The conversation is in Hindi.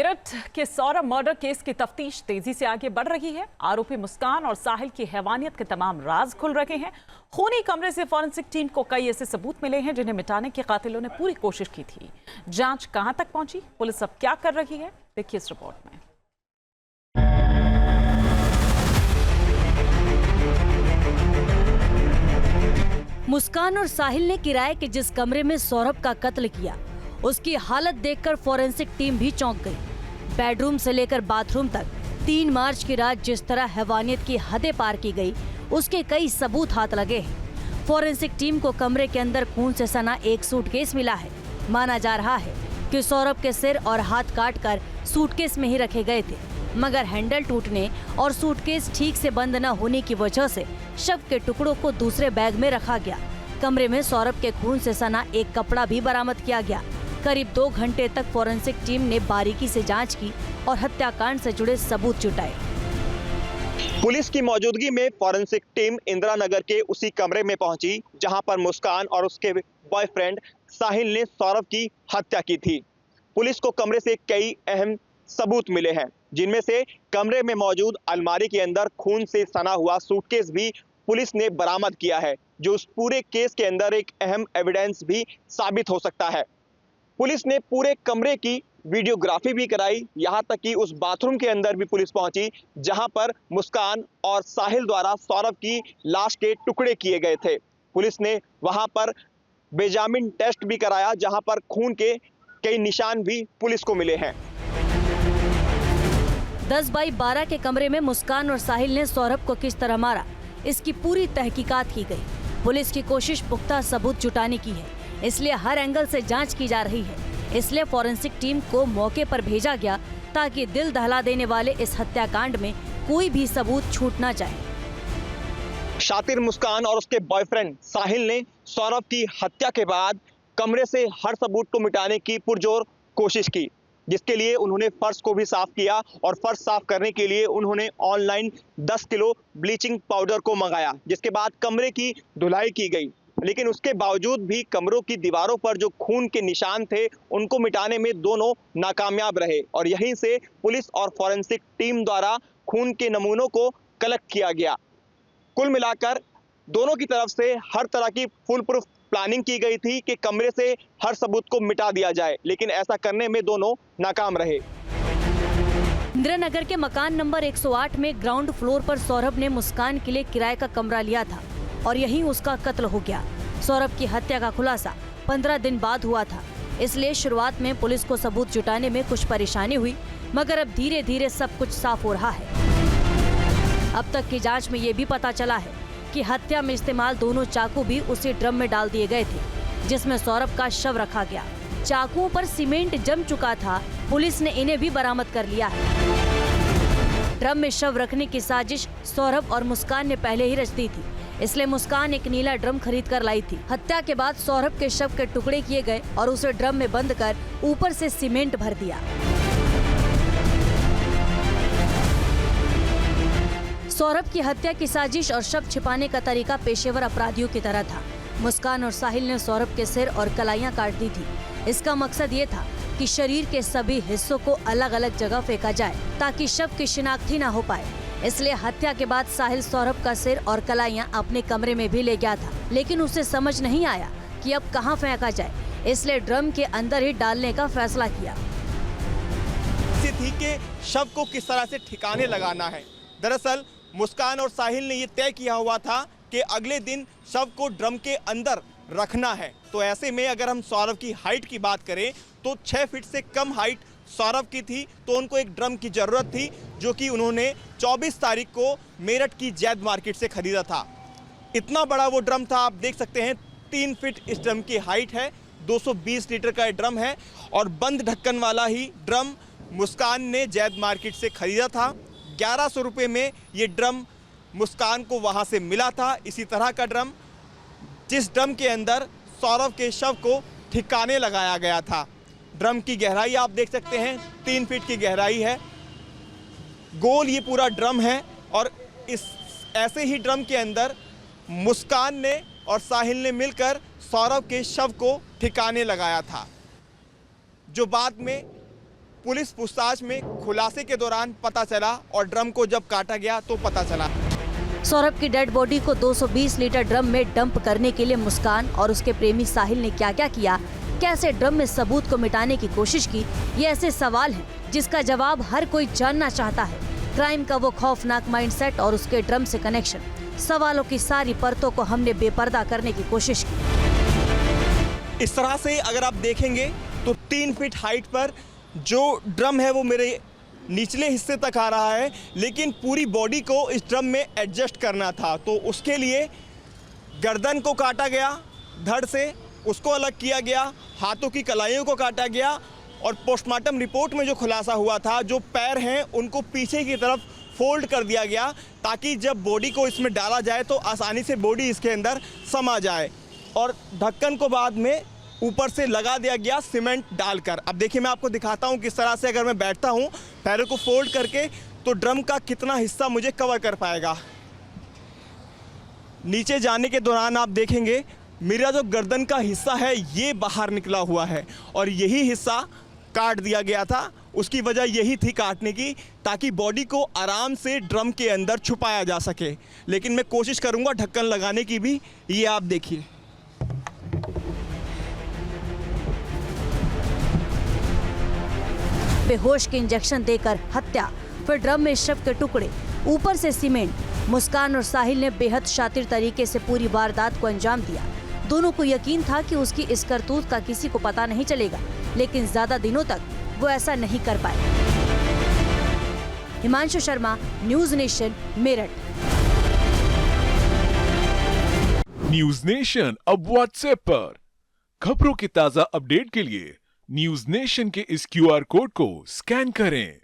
मेरठ के सौरभ मर्डर केस की तफ्तीश तेजी से आगे बढ़ रही है। आरोपी मुस्कान और साहिल की हैवानियत के तमाम राज खुल रहे हैं। खूनी कमरे से फॉरेंसिक टीम को कई ऐसे सबूत मिले हैं जिन्हें मिटाने के कातिलों ने पूरी कोशिश की थी। जांच कहां तक पहुंची, पुलिस अब क्या कर रही है, देखिए इस रिपोर्ट में। मुस्कान और साहिल ने किराए के जिस कमरे में सौरभ का कत्ल किया, उसकी हालत देखकर फॉरेंसिक टीम भी चौंक गई। बेडरूम से लेकर बाथरूम तक 3 मार्च की रात जिस तरह हैवानियत की हदें पार की गई, उसके कई सबूत हाथ लगे हैं। फॉरेंसिक टीम को कमरे के अंदर खून से सना एक सूटकेस मिला है। माना जा रहा है कि सौरभ के सिर और हाथ काटकर सूटकेस में ही रखे गए थे, मगर हैंडल टूटने और सूटकेस ठीक से बंद न होने की वजह से शव के टुकड़ों को दूसरे बैग में रखा गया। कमरे में सौरभ के खून से सना एक कपड़ा भी बरामद किया गया। करीब 2 घंटे तक फॉरेंसिक टीम ने बारीकी से जांच की और हत्याकांड से जुड़े सबूत जुटाए। पुलिस की मौजूदगी में फॉरेंसिक टीम इंदिरा नगर के उसी कमरे में पहुंची जहां पर मुस्कान और उसके बॉयफ्रेंड साहिल ने सौरभ की हत्या की थी। पुलिस को कमरे से कई अहम सबूत मिले हैं, जिनमें से कमरे में मौजूद अलमारी के अंदर खून से सना हुआ सूटकेस भी पुलिस ने बरामद किया है, जो उस पूरे केस के अंदर एक अहम एविडेंस भी साबित हो सकता है। पुलिस ने पूरे कमरे की वीडियोग्राफी भी कराई, यहाँ तक कि उस बाथरूम के अंदर भी पुलिस पहुंची जहां पर मुस्कान और साहिल द्वारा सौरभ की लाश के टुकड़े किए गए थे। पुलिस ने वहां पर बेजामिन टेस्ट भी कराया, जहां पर खून के कई निशान भी पुलिस को मिले हैं। 10 बाई 12 के कमरे में मुस्कान और साहिल ने सौरभ को किस तरह मारा, इसकी पूरी तहकीकात की गई। पुलिस की कोशिश पुख्ता सबूत जुटाने की है, इसलिए हर एंगल से जांच की जा रही है। इसलिए फॉरेंसिक टीम को मौके पर भेजा गया ताकि दिल दहला देने वाले इस हत्याकांड में कोई भी सबूत छूट ना जाए। शातिर मुस्कान और उसके बॉयफ्रेंड साहिल ने सौरभ की हत्या के बाद कमरे से हर सबूत को मिटाने की पुरजोर कोशिश की, जिसके लिए उन्होंने फर्श को भी साफ किया और फर्श साफ करने के लिए उन्होंने ऑनलाइन 10 किलो ब्लीचिंग पाउडर को मंगाया, जिसके बाद कमरे की धुलाई की गई। लेकिन उसके बावजूद भी कमरों की दीवारों पर जो खून के निशान थे, उनको मिटाने में दोनों नाकामयाब रहे और यहीं से पुलिस और फॉरेंसिक टीम द्वारा खून के नमूनों को कलेक्ट किया गया। कुल मिलाकर दोनों की तरफ से हर तरह की फुल प्रूफ प्लानिंग की गई थी कि कमरे से हर सबूत को मिटा दिया जाए, लेकिन ऐसा करने में दोनों नाकाम रहे। इंदिरा नगर के मकान नंबर 108 में ग्राउंड फ्लोर पर सौरभ ने मुस्कान के लिए किराए का कमरा लिया था और यहीं उसका कत्ल हो गया। सौरभ की हत्या का खुलासा 15 दिन बाद हुआ था, इसलिए शुरुआत में पुलिस को सबूत जुटाने में कुछ परेशानी हुई, मगर अब धीरे धीरे सब कुछ साफ हो रहा है। अब तक की जांच में ये भी पता चला है कि हत्या में इस्तेमाल दोनों चाकू भी उसी ड्रम में डाल दिए गए थे जिसमें सौरभ का शव रखा गया। चाकुओं पर सीमेंट जम चुका था, पुलिस ने इन्हें भी बरामद कर लिया है। ड्रम में शव रखने की साजिश सौरभ और मुस्कान ने पहले ही रच दी थी, इसलिए मुस्कान एक नीला ड्रम खरीद कर लाई थी। हत्या के बाद सौरभ के शव के टुकड़े किए गए और उसे ड्रम में बंद कर ऊपर से सीमेंट भर दिया। सौरभ की हत्या की साजिश और शव छिपाने का तरीका पेशेवर अपराधियों की तरह था। मुस्कान और साहिल ने सौरभ के सिर और कलाइयां काट दी थी। इसका मकसद ये था कि शरीर के सभी हिस्सों को अलग अलग जगह फेंका जाए ताकि शव की शिनाख्त न हो पाए। इसलिए हत्या के बाद साहिल सौरभ का सिर और कलाइयां अपने कमरे में भी ले गया था, लेकिन उसे समझ नहीं आया कि अब कहां फेंका जाए, इसलिए ड्रम के अंदर ही डालने का फैसला किया। थी कि शव को किस तरह से ठिकाने लगाना है। दरअसल मुस्कान और साहिल ने ये तय किया हुआ था कि अगले दिन शव को ड्रम के अंदर रखना है। तो ऐसे में अगर हम सौरभ की हाइट की बात करें तो 6 फीट से कम हाइट सौरभ की थी, तो उनको एक ड्रम की ज़रूरत थी, जो कि उन्होंने 24 तारीख को मेरठ की जैद मार्केट से खरीदा था। इतना बड़ा वो ड्रम था, आप देख सकते हैं 3 फीट इस ड्रम की हाइट है, 220 लीटर का ड्रम है और बंद ढक्कन वाला ही ड्रम मुस्कान ने जैद मार्केट से खरीदा था। 1100 रुपये में ये ड्रम मुस्कान को वहाँ से मिला था। इसी तरह का ड्रम, जिस ड्रम के अंदर सौरभ के शव को ठिकाने लगाया गया था। ड्रम की गहराई आप देख सकते हैं, 3 फीट की गहराई है। गोल ये पूरा ड्रम है और इस ऐसे ही ड्रम के अंदर मुस्कान ने और साहिल ने मिलकर सौरभ के शव को ठिकाने लगाया था, जो बाद में पुलिस पूछताछ में खुलासे के दौरान पता चला और ड्रम को जब काटा गया तो पता चला। सौरभ की डेड बॉडी को 220 लीटर ड्रम में डंप करने के लिए मुस्कान और उसके प्रेमी साहिल ने क्या क्या किया, कैसे ड्रम में सबूत को मिटाने की कोशिश की, ये ऐसे सवाल हैं जिसका जवाब हर कोई जानना चाहता है। क्राइम का वो खौफनाक माइंडसेट और उसके ड्रम से कनेक्शन, सवालों की सारी परतों को हमने बेपर्दा करने की कोशिश की। इस तरह से अगर आप देखेंगे तो 3 फीट हाइट पर जो ड्रम है वो मेरे निचले हिस्से तक आ रहा है, लेकिन पूरी बॉडी को इस ड्रम में एडजस्ट करना था, तो उसके लिए गर्दन को काटा गया, धड़ से उसको अलग किया गया, हाथों की कलाइयों को काटा गया और पोस्टमार्टम रिपोर्ट में जो खुलासा हुआ था, जो पैर हैं उनको पीछे की तरफ फोल्ड कर दिया गया ताकि जब बॉडी को इसमें डाला जाए तो आसानी से बॉडी इसके अंदर समा जाए, और ढक्कन को बाद में ऊपर से लगा दिया गया सीमेंट डालकर। अब देखिए मैं आपको दिखाता हूँ किस तरह से अगर मैं बैठता हूँ पैरों को फोल्ड करके तो ड्रम का कितना हिस्सा मुझे कवर कर पाएगा। नीचे जाने के दौरान आप देखेंगे मेरा जो गर्दन का हिस्सा है ये बाहर निकला हुआ है और यही हिस्सा काट दिया गया था। उसकी वजह यही थी काटने की ताकि बॉडी को आराम से ड्रम के अंदर छुपाया जा सके, लेकिन मैं कोशिश करूँगा ढक्कन लगाने की भी। ये आप देखिए, बेहोश के इंजेक्शन देकर हत्या, फिर ड्रम में शव के टुकड़े, ऊपर से सीमेंट। मुस्कान और साहिल ने बेहद शातिर तरीके से पूरी वारदात को अंजाम दिया। दोनों को यकीन था कि उसकी इस करतूत का किसी को पता नहीं चलेगा, लेकिन ज्यादा दिनों तक वो ऐसा नहीं कर पाए। Himanshu Sharma, news nation, Meerut. News nation अब व्हाट्सएप पर खबरों की ताजा अपडेट के लिए न्यूज नेशन के इस QR कोड को स्कैन करें।